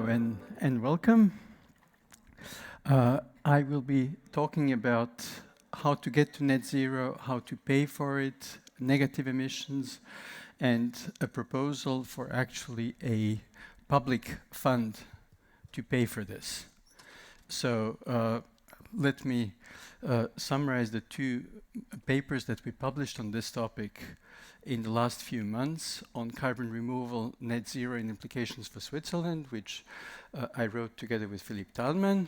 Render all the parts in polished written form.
and welcome. I will be talking about how to get to net zero, how to pay for it, negative emissions, and a proposal for actually a public fund to pay for this. So let me summarize the two papers that we published on this topic in the last few months on carbon removal, net zero and implications for Switzerland, which I wrote together with Philippe Thalmann.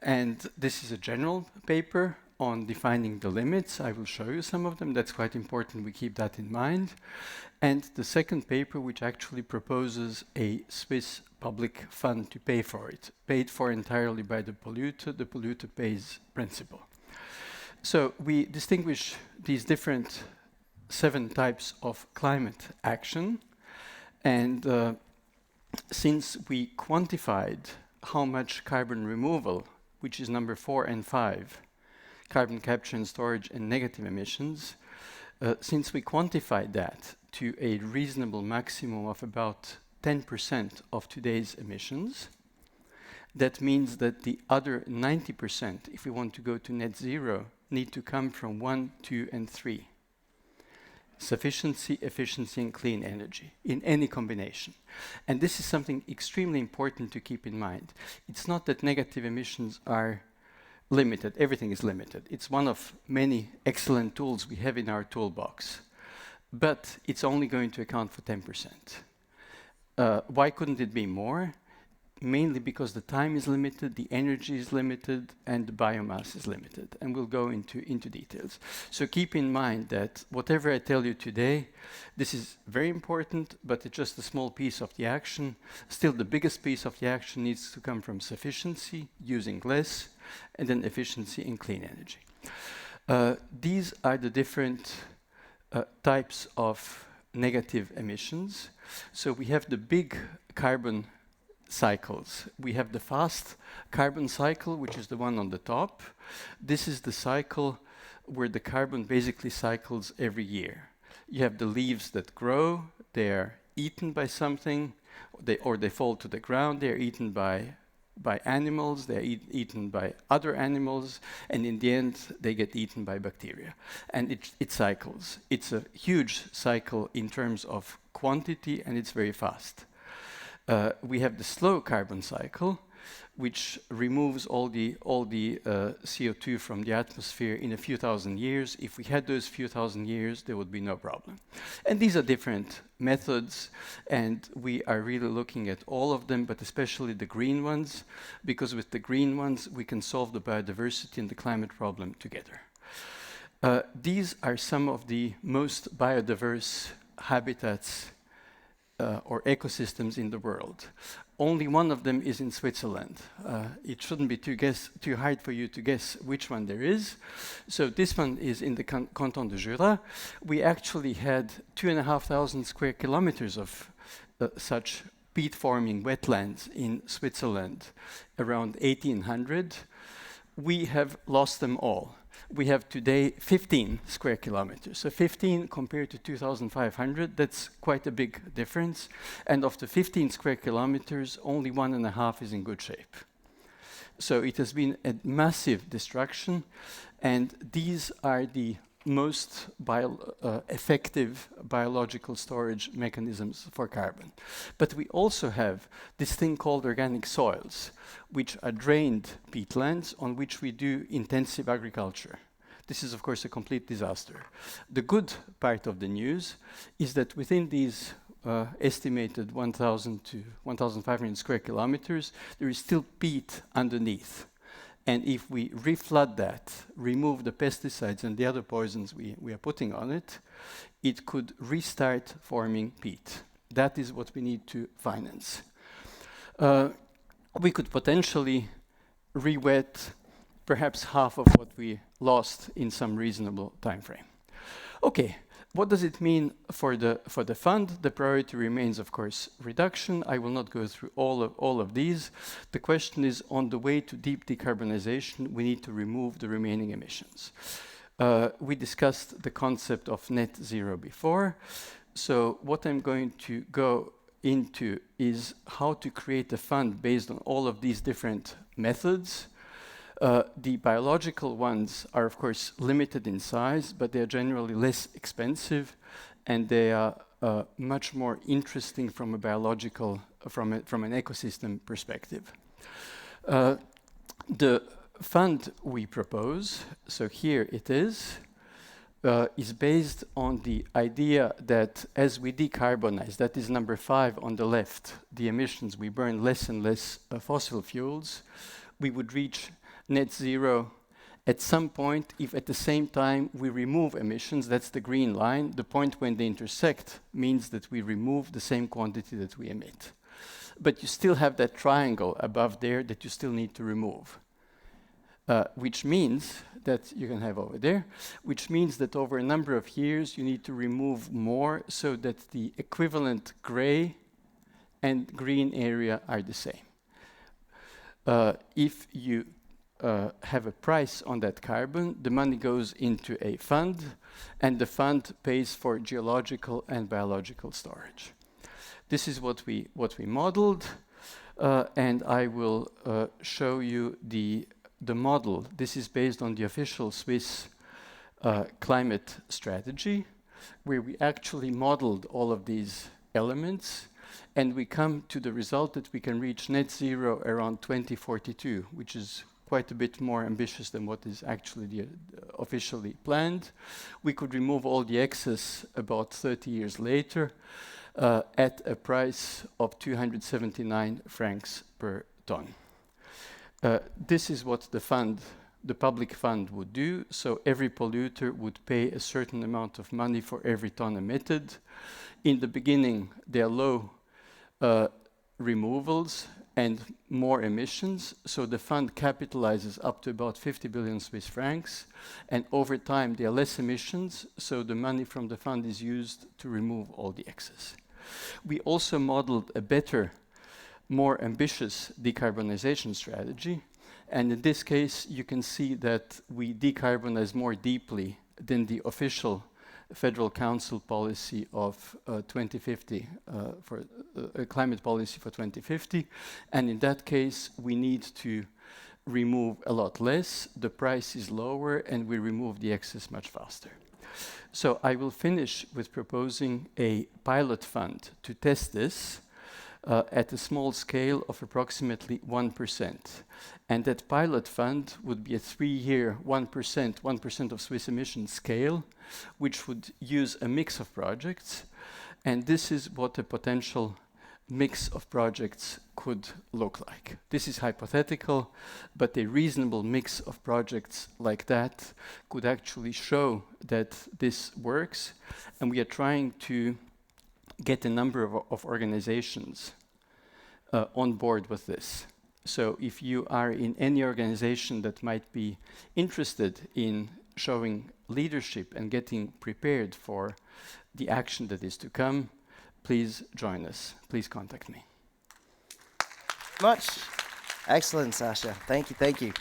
And this is a general paper on defining the limits. I will show you some of them. That's quite important. We keep that in mind. And the second paper, which actually proposes a Swiss public fund to pay for it, paid for entirely by the polluter pays principle. So we distinguish these different 7 types of climate action. And since we quantified how much carbon removal, which is number 4 and 5, carbon capture and storage and negative emissions, since we quantified that to a reasonable maximum of about 10% of today's emissions, that means that the other 90%, if we want to go to net zero, need to come from 1, 2, and 3. Sufficiency, efficiency, and clean energy in any combination. And this is something extremely important to keep in mind. It's not that negative emissions are limited. Everything is limited. It's one of many excellent tools we have in our toolbox. But it's only going to account for 10%. Why couldn't it be more? Mainly because the time is limited, the energy is limited, and the biomass is limited. And we'll go into details. So keep in mind that whatever I tell you today, this is very important, but it's just a small piece of the action. Still, the biggest piece of the action needs to come from sufficiency, using less, and then efficiency and clean energy. These are the different types of negative emissions. So we have the big carbon cycles. We have the fast carbon cycle, which is the one on the top. This is the cycle where the carbon basically cycles every year. You have the leaves that grow, they're eaten by something, or they fall to the ground, they're eaten by animals, they're eaten by other animals, and in the end, they get eaten by bacteria. And it cycles. It's a huge cycle in terms of quantity, and it's very fast. We have the slow carbon cycle, which removes all the CO2 from the atmosphere in a few thousand years. If we had those few thousand years, there would be no problem. And these are different methods, and we are really looking at all of them, but especially the green ones, because with the green ones, we can solve the biodiversity and the climate problem together. These are some of the most biodiverse habitats or ecosystems in the world. Only one of them is in Switzerland. It shouldn't be too hard for you to guess which one there is. So this one is in the Canton de Jura. We actually had 2,500 square kilometers of such peat-forming wetlands in Switzerland around 1800. We have lost them all. We have today 15 square kilometers. So 15 compared to 2,500, that's quite a big difference. And of the 15 square kilometers, only 1.5 is in good shape. So it has been a massive destruction. And these are the most effective biological storage mechanisms for carbon. But we also have this thing called organic soils, which are drained peatlands on which we do intensive agriculture. This is, of course, a complete disaster. The good part of the news is that within these estimated 1,000 to 1,500 square kilometers, there is still peat underneath. And if we reflood that, remove the pesticides and the other poisons we are putting on it, it could restart forming peat. That is what we need to finance. We could potentially re-wet perhaps half of what we lost in some reasonable time frame. Okay, what does it mean for the fund? The priority remains, of course, reduction. I will not go through all of these. The question is, on the way to deep decarbonization, we need to remove the remaining emissions. We discussed the concept of net zero before. So what I'm going to go into is how to create a fund based on all of these different methods. The biological ones are, of course, limited in size, but they are generally less expensive, and they are much more interesting from a biological, from an ecosystem perspective. The fund we propose, so here it is based on the idea that as we decarbonize, that is number 5 on the left, the emissions, we burn less and less fossil fuels, we would reach net zero at some point if at the same time we remove emissions. That's the green line. The point when they intersect means that we remove the same quantity that we emit. But you still have that triangle above there that you still need to remove. Which means that you can have over there, which means that over a number of years you need to remove more so that the equivalent gray and green area are the same. If you have a price on that carbon, the money goes into a fund, and the fund pays for geological and biological storage. This is what we modeled, and I will show you the model. This is based on the official Swiss climate strategy, where we actually modeled all of these elements, and we come to the result that we can reach net zero around 2042, which is quite a bit more ambitious than what is actually officially planned. We could remove all the excess about 30 years later at a price of 279 francs per ton. This is what the public fund would do. So every polluter would pay a certain amount of money for every ton emitted. In the beginning, there are low removals and more emissions. So the fund capitalizes up to about 50 billion Swiss francs. And over time, there are less emissions. So the money from the fund is used to remove all the excess. We also modeled a better, more ambitious decarbonization strategy. And in this case, you can see that we decarbonize more deeply than the official Federal Council policy of 2050, for a climate policy for 2050. And in that case, we need to remove a lot less, the price is lower, and we remove the excess much faster. So I will finish with proposing a pilot fund to test this at a small scale of approximately 1%. And that pilot fund would be a 3-year 1% of Swiss emissions scale, which would use a mix of projects. And this is what a potential mix of projects could look like. This is hypothetical, but a reasonable mix of projects like that could actually show that this works. And we are trying to get a number of organizations on board with this. So if you are in any organization that might be interested in showing leadership and getting prepared for the action that is to come, please join us. Please contact me. Much. Excellent, Sascha. Thank you, thank you.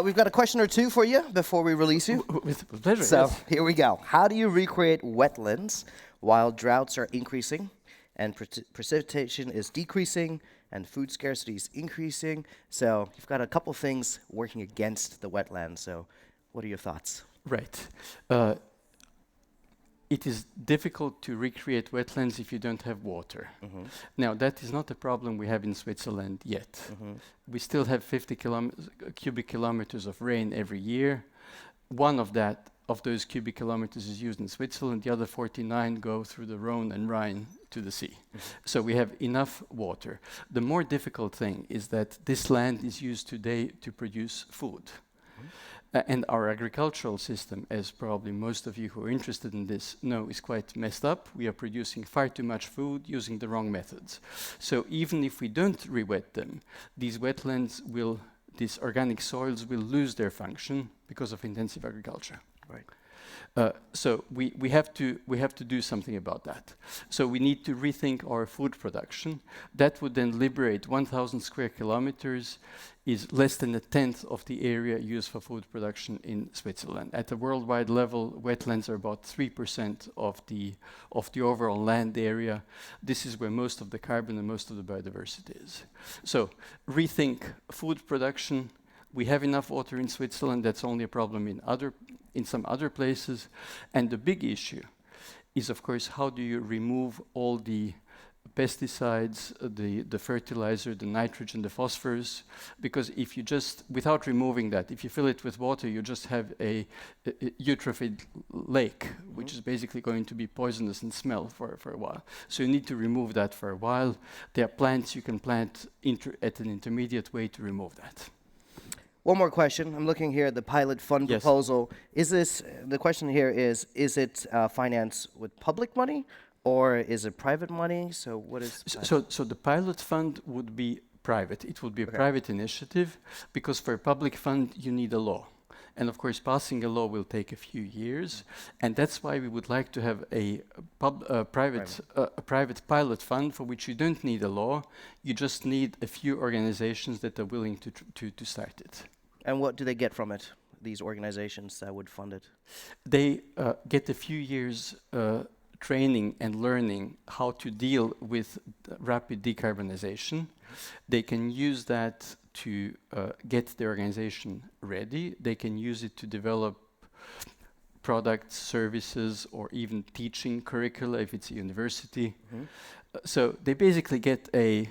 We've got a question or two for you before we release you. With pleasure. So yes. here we go. How do you recreate wetlands while droughts are increasing and precipitation is decreasing and food scarcity is increasing? So you've got a couple things working against the wetlands. So what are your thoughts? Right. It is difficult to recreate wetlands if you don't have water. Now, that is not a problem we have in Switzerland yet. We still have 50 cubic kilometers of rain every year. One of those cubic kilometers is used in Switzerland. The other 49 go through the Rhone and Rhine to the sea. So we have enough water. The more difficult thing is that this land is used today to produce food. And our agricultural system, as probably most of you who are interested in this know, is quite messed up. We are producing far too much food using the wrong methods. So even if we don't re-wet them, these wetlands these organic soils will lose their function because of intensive agriculture. Right. So we have to do something about that. So we need to rethink our food production. That would then liberate 1,000 square kilometers, is less than a tenth of the area used for food production in Switzerland. At a worldwide level, wetlands are about 3% of the overall land area. This is where most of the carbon and most of the biodiversity is. So rethink food production. We have enough water in Switzerland. That's only a problem in some other places. And the big issue is, of course, how do you remove all the pesticides, the fertilizer, the nitrogen, the phosphorus? Because if you just, without removing that, if you fill it with water, you just have a eutrophied lake, which is basically going to be poisonous and smell for a while. So you need to remove that for a while. There are plants you can plant at an intermediate way to remove that. One more question. I'm looking here at the pilot fund Yes. proposal. Is this, the question here is it financed with public money or is it private money? So what is... So the pilot fund would be private. It would be a private initiative, because for a public fund you need a law. And of course passing a law will take a few years, and that's why we would like to have a private pilot fund for which you don't need a law. You just need a few organizations that are willing to start it. And what do they get from it, these organizations that would fund it? They get a few years training and learning how to deal with rapid decarbonization. They can use that to get the organization ready. They can use it to develop products, services, or even teaching curricula if it's a university. So they basically get a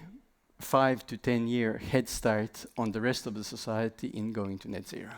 5 to 10 year head start on the rest of the society in going to net zero.